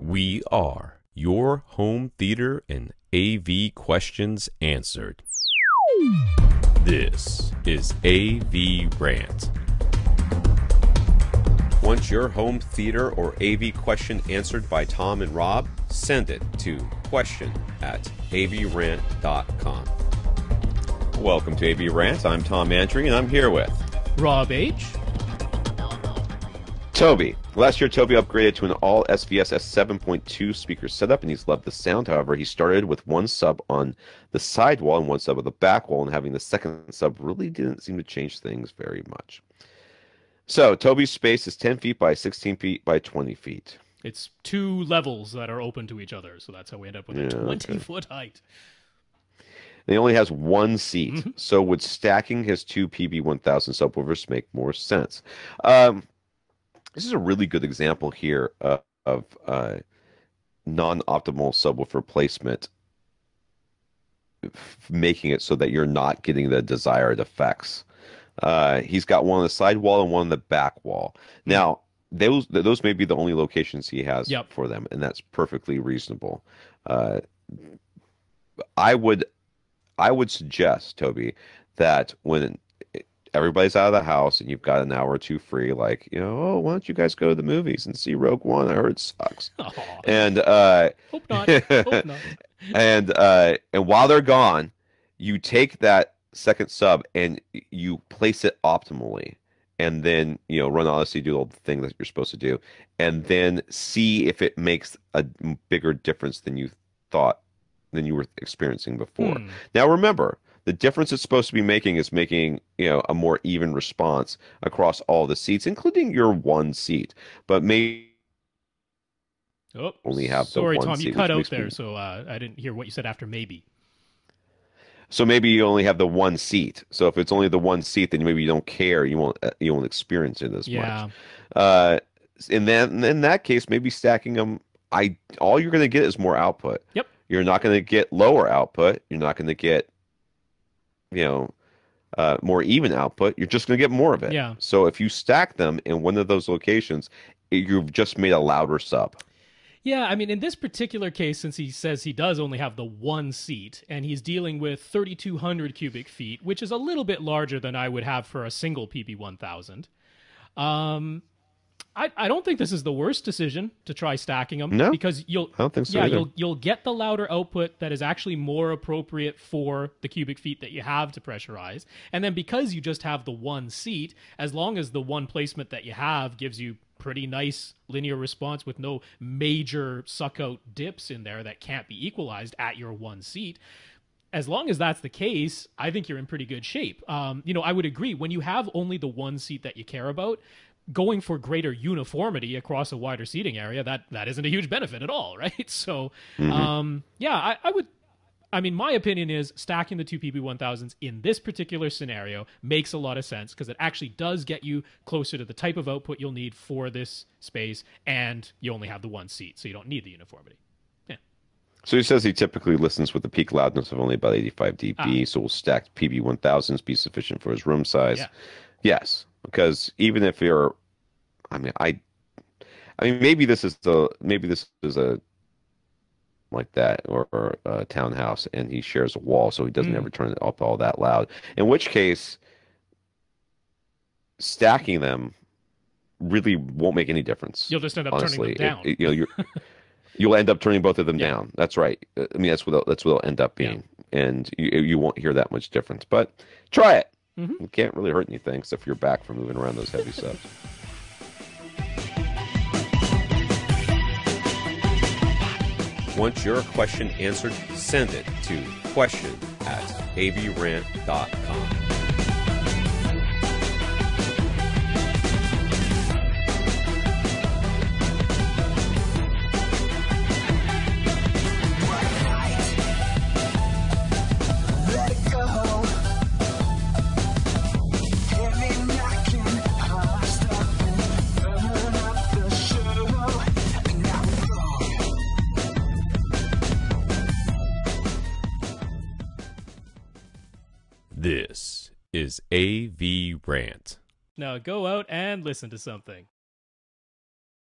We are your home theater and AV questions answered. This is AVRant. Want your home theater or AV question answered by Tom and Rob? Send it to question@avrant.com. Welcome to AVRant. I'm Tom Andry, and I'm here with Rob H. Toby. Last year, Toby upgraded to an all SVS S7.2 speaker setup, and he's loved the sound. However, he started with one sub on the side wall and one sub on the back wall, and having the second sub really didn't seem to change things very much. So, Toby's space is 10 feet by 16 feet by 20 feet. It's two levels that are open to each other, so that's how we end up with a 20-foot height. And he only has one seat, so would stacking his two PB1000 subwoofers make more sense? This is a really good example here of non-optimal subwoofer placement, making it so that you're not getting the desired effects. He's got one on the side wall and one on the back wall. Now, those may be the only locations he has for them, and that's perfectly reasonable. I would suggest, Toby, that when everybody's out of the house and you've got an hour or two free, like, oh, why don't you guys go to the movies and see Rogue One? I heard it sucks. Aww. And hope not. Hope not. And while they're gone, you take that second sub and you place it optimally, and then run Odyssey, do all the thing that you're supposed to do, and then see if it makes a bigger difference than you thought, than you were experiencing before. Now remember, the difference it's supposed to be making is making a more even response across all the seats, including your one seat. But maybe only have the one seat. Sorry, Tom, you cut out there, so I didn't hear what you said after maybe. So maybe you only have the one seat. So if it's only the one seat, then maybe you don't care. You won't experience it as much. In that case, maybe stacking them. All you're going to get is more output. Yep. You're not going to get lower output. You're not going to get more even output. You're just going to get more of it. Yeah. So if you stack them in one of those locations, you've just made a louder sub. Yeah, I mean, in this particular case, since he says he does only have the one seat, and he's dealing with 3,200 cubic feet, which is a little bit larger than I would have for a single PB1000. I don't think this is the worst decision to try stacking them. No, because I don't think so either. You'll get the louder output that is actually more appropriate for the cubic feet that you have to pressurize. And then because you just have the one seat, as long as the one placement that you have gives you pretty nice linear response with no major suck out dips in there that can't be equalized at your one seat, as long as that's the case, I think you're in pretty good shape. I would agree, when you have only the one seat that you care about, going for greater uniformity across a wider seating area, that isn't a huge benefit at all, right? So, I would. I mean, my opinion is stacking the two PB1000s in this particular scenario makes a lot of sense, because it actually does get you closer to the type of output you'll need for this space, and you only have the one seat, so you don't need the uniformity. Yeah. So he says he typically listens with a peak loudness of only about 85 dB, so will stacked PB1000s be sufficient for his room size? Yeah. Yes, because even if you're, maybe this is a like that, or a townhouse, and he shares a wall, so he doesn't ever turn it up all that loud. In which case, stacking them really won't make any difference. You'll just end up turning them down. You'll end up turning both of them down. That's right. I mean, that's what it'll end up being, and you won't hear that much difference. But try it. It can't really hurt anything, except for your back from moving around those heavy subs. Want your question answered? Send it to question@avrant.com. This is AVRant. Now go out and listen to something.